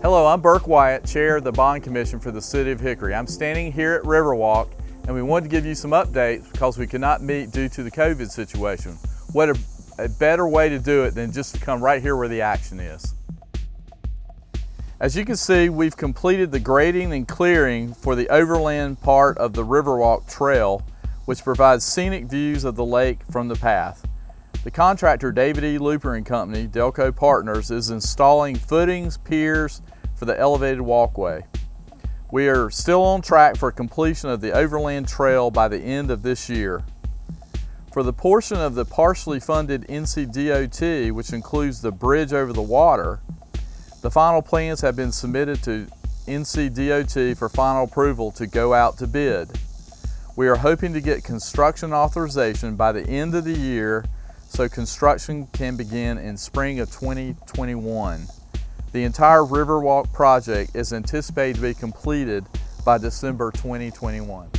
Hello, I'm Burke Wyatt, Chair of the Bond Commission for the City of Hickory. I'm standing here at Riverwalk, and we wanted to give you some updates because we could not meet due to the COVID situation. What a better way to do it than just to come right here where the action is. As you can see, we've completed the grading and clearing for the overland part of the Riverwalk Trail, which provides scenic views of the lake from the path. The contractor, David E. Looper & Company, Delco Partners, is installing footings, piers for the elevated walkway. We are still on track for completion of the overland trail by the end of this year. For the portion of the partially funded NCDOT, which includes the bridge over the water, the final plans have been submitted to NCDOT for final approval to go out to bid. We are hoping to get construction authorization by the end of the year so construction can begin in spring of 2021. The entire Riverwalk project is anticipated to be completed by December 2021.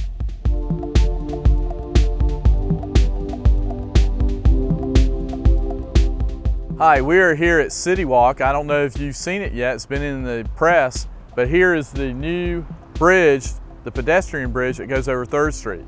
Hi, we are here at City Walk. I don't know if you've seen it yet, it's been in the press, but here is the new bridge, the pedestrian bridge that goes over 3rd Street.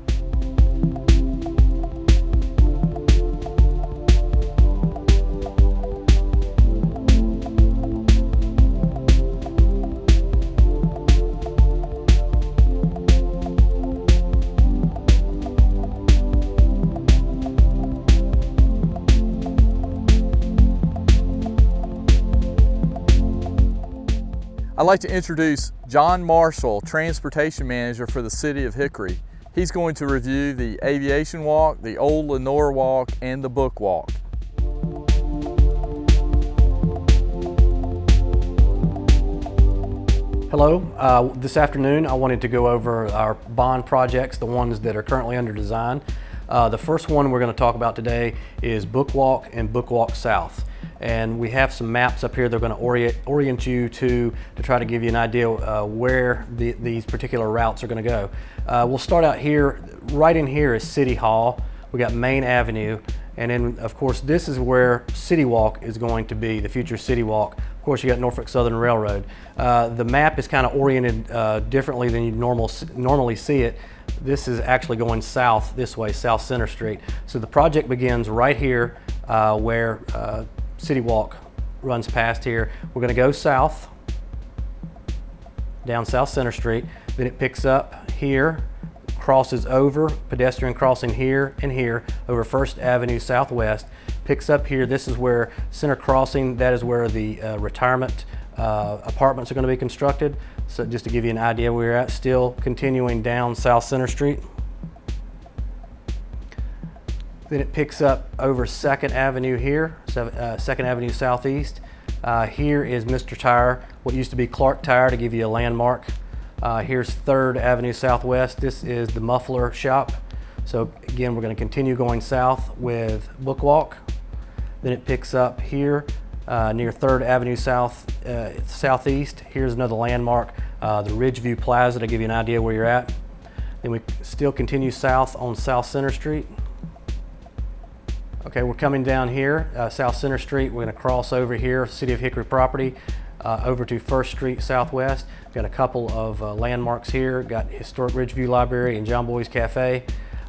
I'd like to introduce John Marshall, Transportation Manager for the City of Hickory. He's going to review the Aviation Walk, the Old Lenoir Walk, and the Book Walk. Hello, this afternoon I wanted to go over our bond projects, the ones that are currently under design. The first one we're going to talk about today is Book Walk and Book Walk South. And we have some maps up here that are going to orient you to try to give you an idea where these particular routes are going to go. We'll start out here. Right in here is City Hall. We got Main Avenue, and then of course this is where City Walk is going to be, the future City Walk. Of course you got Norfolk Southern Railroad. The map is kind of oriented differently than you normally see it. This is actually going south this way, South Center Street. So the project begins right here where City Walk runs past here. We're going to go south, down South Center Street, then it picks up here, crosses over, pedestrian crossing here and here, over 1st Avenue Southwest, picks up here. This is where Center Crossing, that is where the retirement apartments are going to be constructed. So just to give you an idea where we're at, still continuing down South Center Street. Then it picks up over 2nd Avenue here, 2nd Avenue Southeast. Here is Mr. Tire, what used to be Clark Tire, to give you a landmark. Here's 3rd Avenue Southwest. This is the muffler shop. So again, we're going to continue going south with Book Walk. Then it picks up here near 3rd Avenue Southeast. Here's another landmark, the Ridgeview Plaza, to give you an idea where you're at. Then we still continue south on South Center Street. Okay, we're coming down here, South Center Street. We're going to cross over here, City of Hickory property, over to 1st Street Southwest. Got a couple of landmarks here. Got Historic Ridgeview Library and John Boy's Cafe.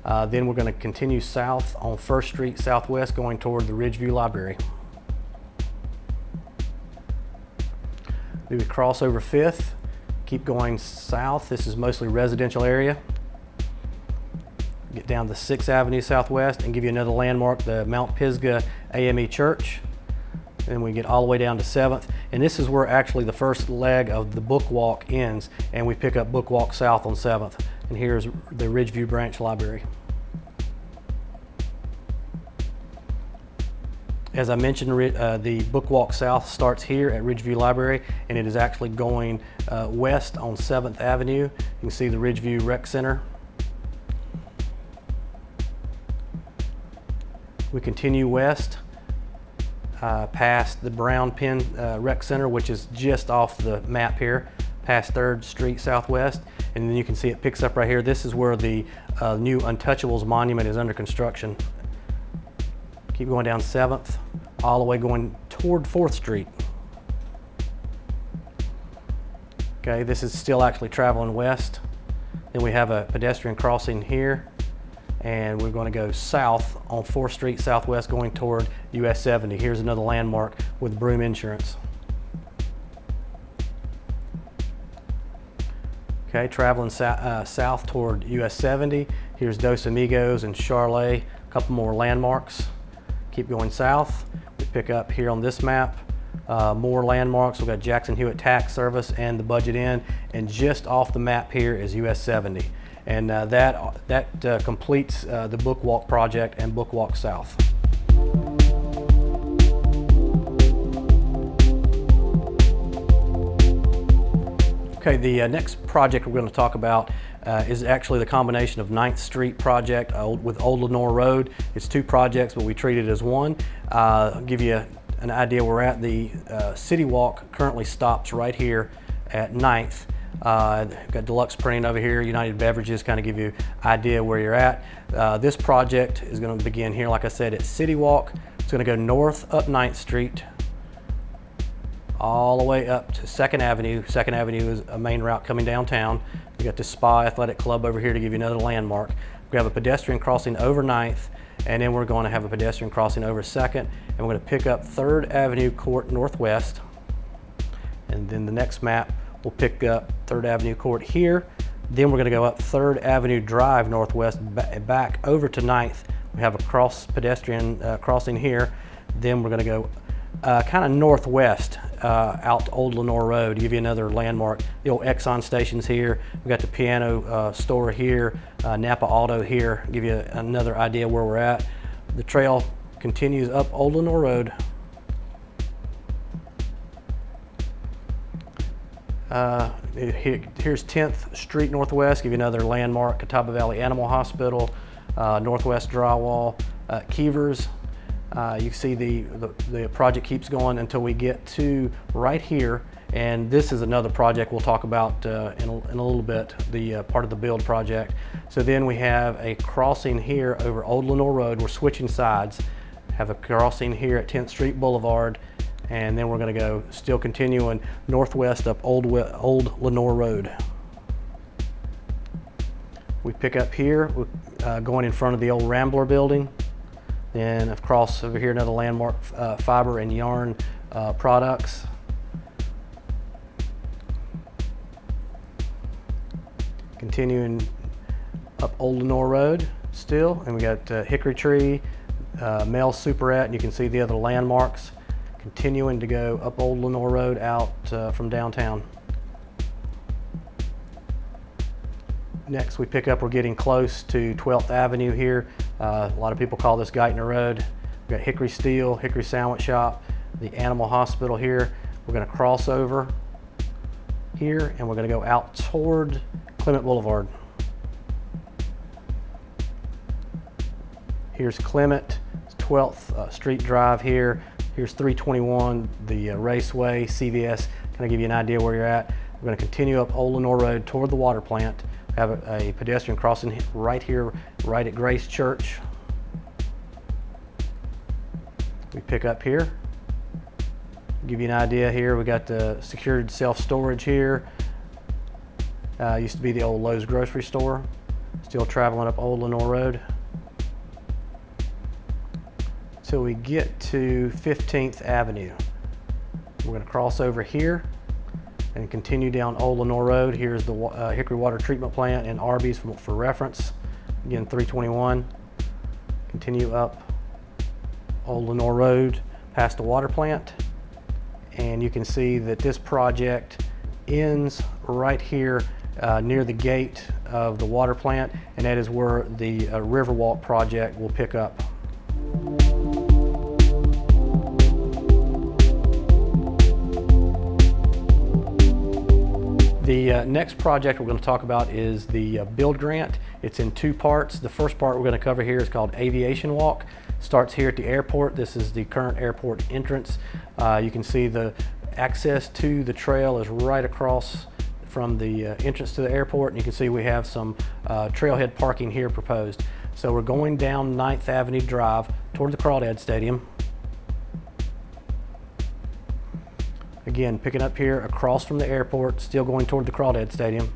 Then we're going to continue south on 1st Street Southwest, going toward the Ridgeview Library. Then we cross over 5th, keep going south. This is mostly residential area. Get down to 6th Avenue Southwest and give you another landmark, the Mount Pisgah AME Church. Then we get all the way down to 7th. And this is where actually the first leg of the Book Walk ends, and we pick up Book Walk South on 7th. And here's the Ridgeview Branch Library. As I mentioned, the Book Walk South starts here at Ridgeview Library, and it is actually going west on 7th Avenue. You can see the Ridgeview Rec Center. We continue west past the Brown Pen Rec Center, which is just off the map here, past 3rd Street Southwest, and then you can see it picks up right here. This is where the new Untouchables Monument is under construction. Keep going down 7th, all the way going toward 4th Street. Okay, this is still actually traveling west. Then we have a pedestrian crossing here, and we're going to go south on 4th Street Southwest going toward US 70. Here's another landmark with Broom Insurance. Okay, traveling south toward US 70. Here's Dos Amigos and Charlotte, a couple more landmarks. Keep going south. We pick up here on this map, more landmarks. We've got Jackson Hewitt Tax Service and the Budget Inn, and just off the map here is US 70. And that completes the Bookwalk project and Bookwalk South. Okay, the next project we're going to talk about is actually the combination of 9th Street project with Old Lenoir Road. It's 2 projects, but we treat it as one. I'll give you an idea where we're at. The City Walk currently stops right here at 9th. Got Deluxe Printing over here, United Beverages, kind of give you an idea where you're at. This project is going to begin here, like I said, at City Walk. It's going to go north up 9th Street, all the way up to 2nd Avenue. 2nd Avenue is a main route coming downtown. We got the Spa Athletic Club over here to give you another landmark. We have a pedestrian crossing over 9th, and then we're going to have a pedestrian crossing over 2nd, and we're going to pick up 3rd Avenue Court Northwest. And then the next map, we'll pick up 3rd Avenue Court here. Then we're going to go up 3rd Avenue Drive Northwest back over to 9th. We have a pedestrian crossing here. Then we're going to go kind of northwest out to Old Lenoir Road to give you another landmark. The old Exxon station's here. We've got the piano store here, Napa Auto here, give you another idea where we're at. The trail continues up Old Lenoir Road. Here's 10th Street Northwest, give you another landmark, Catawba Valley Animal Hospital, Northwest Drywall, Keevers. You can see the project keeps going until we get to right here, and this is another project we'll talk about in a little bit, the part of the build project. So then we have a crossing here over Old Lenoir Road. We're switching sides. Have a crossing here at 10th Street Boulevard, and then we're going to go still continuing northwest up Old Lenoir Road. We pick up here, going in front of the old Rambler building. Then across over here, another landmark, fiber and yarn products. Continuing up Old Lenoir Road still, and we got Hickory Tree, Mel Superette, and you can see the other landmarks. Continuing to go up Old Lenoir Road out from downtown. Next we pick up, we're getting close to 12th Avenue here. A lot of people call this Geithner Road. We've got Hickory Steel, Hickory Sandwich Shop, the Animal Hospital here. We're going to cross over here, and we're going to go out toward Clement Boulevard. Here's Clement, 12th Street Drive here. Here's 321, the Raceway, CVS. Kind of give you an idea where you're at. We're going to continue up Old Lenoir Road toward the water plant. Have a pedestrian crossing right here, right at Grace Church. We pick up here. Give you an idea here. We got the secured self-storage here. Used to be the old Lowe's grocery store. Still traveling up Old Lenoir Road. Till we get to 15th Avenue. We're going to cross over here and continue down Old Lenoir Road. Here's the Hickory Water Treatment Plant and Arby's for reference. Again, 321. Continue up Old Lenoir Road past the water plant. And you can see that this project ends right here near the gate of the water plant, and that is where the Riverwalk project will pick up. The next project we're going to talk about is the build grant. It's in 2 parts. The first part we're going to cover here is called Aviation Walk. Starts here at the airport. This is the current airport entrance. You can see the access to the trail is right across from the entrance to the airport, and you can see we have some trailhead parking here proposed. So we're going down 9th Avenue Drive toward the Crawdad Stadium. Again, picking up here across from the airport, still going toward the Crawdad Stadium.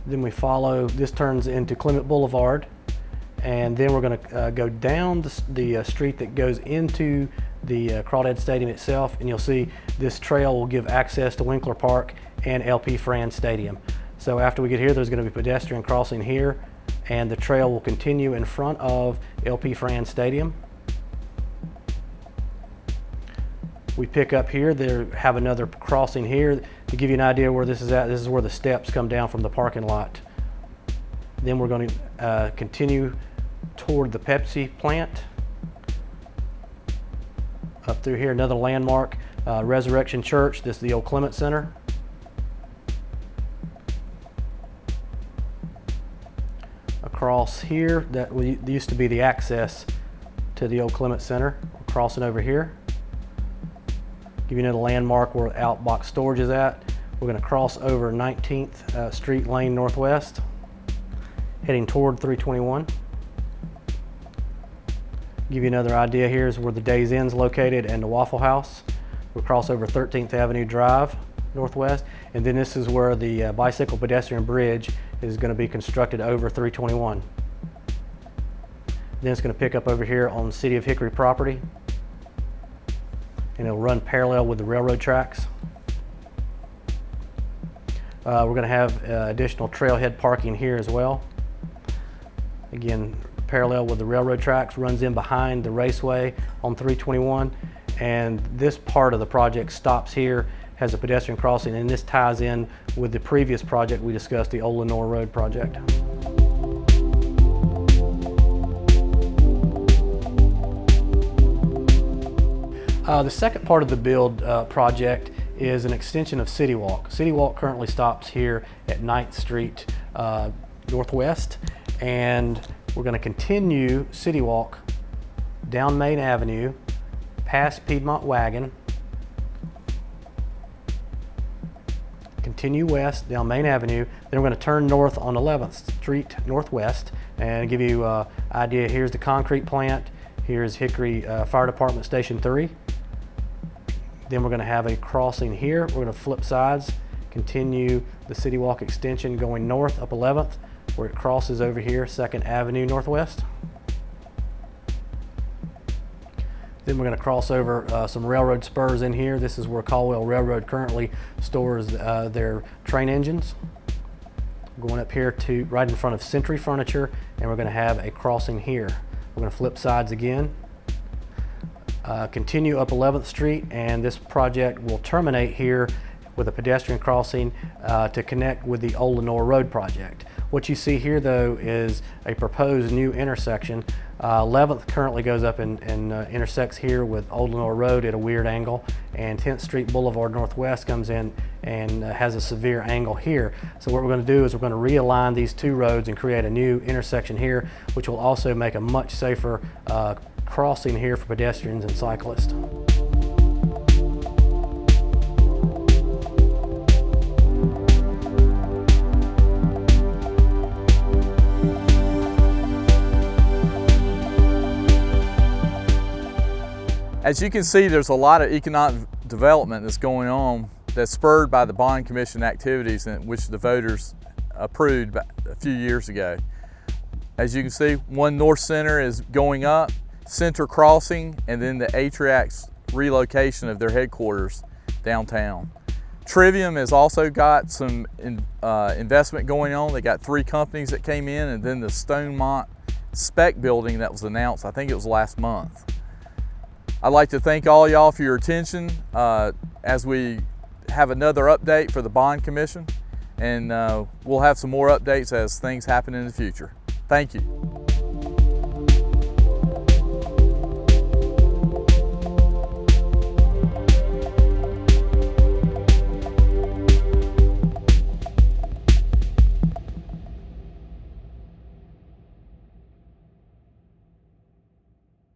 Then we follow, this turns into Clement Boulevard, and then we're going to go down the street that goes into the Crawdad Stadium itself, and you'll see this trail will give access to Winkler Park and LP Fran Stadium. So after we get here, there's going to be pedestrian crossing here, and the trail will continue in front of LP Fran Stadium. We pick up here, they have another crossing here. To give you an idea where this is at, this is where the steps come down from the parking lot. Then we're going to continue toward the Pepsi plant. Up through here, another landmark, Resurrection Church. This is the old Clement Center. Across here, that used to be the access to the old Clement Center. We're crossing over here. Give you another landmark where Outbox Storage is at. We're going to cross over 19th Street Lane Northwest, heading toward 321. Give you another idea, here is where the Days Inn's located and the Waffle House. We'll cross over 13th Avenue Drive Northwest, and then this is where the bicycle pedestrian bridge is going to be constructed over 321. Then it's going to pick up over here on City of Hickory property, and it'll run parallel with the railroad tracks. We're going to have additional trailhead parking here as well. Again, parallel with the railroad tracks, runs in behind the raceway on 321, and this part of the project stops here, has a pedestrian crossing, and this ties in with the previous project we discussed, the old Lenoir Road project. The second part of the build project is an extension of City Walk. City Walk currently stops here at 9th Street Northwest, and we're going to continue City Walk down Main Avenue, past Piedmont Wagon, continue west down Main Avenue, then we're going to turn north on 11th Street Northwest, and give you an idea. Here's the concrete plant, here's Hickory Fire Department Station 3. Then we're going to have a crossing here. We're going to flip sides, continue the City Walk extension going north up 11th, where it crosses over here 2nd Avenue Northwest. Then we're going to cross over some railroad spurs in here. This is where Caldwell Railroad currently stores their train engines. Going up here to right in front of Century Furniture, and we're going to have a crossing here. We're going to flip sides again. Continue up 11th Street, and this project will terminate here with a pedestrian crossing to connect with the old Lenoir Road project. What you see here though is a proposed new intersection. 11th currently goes up and intersects here with Old Lenoir Road at a weird angle, and 10th Street Boulevard Northwest comes in and has a severe angle here. So what we're going to do is we're going to realign these two roads and create a new intersection here, which will also make a much safer crossing here for pedestrians and cyclists. As you can see, there's a lot of economic development that's going on that's spurred by the bond commission activities which the voters approved a few years ago. As you can see, One North Center is going up, Center Crossing, and then the Atriac's relocation of their headquarters downtown. Trivium has also got some investment going on. They got 3 companies that came in, and then the Stonemont spec building that was announced, I think it was last month. I'd like to thank all y'all for your attention as we have another update for the Bond Commission, and we'll have some more updates as things happen in the future. Thank you.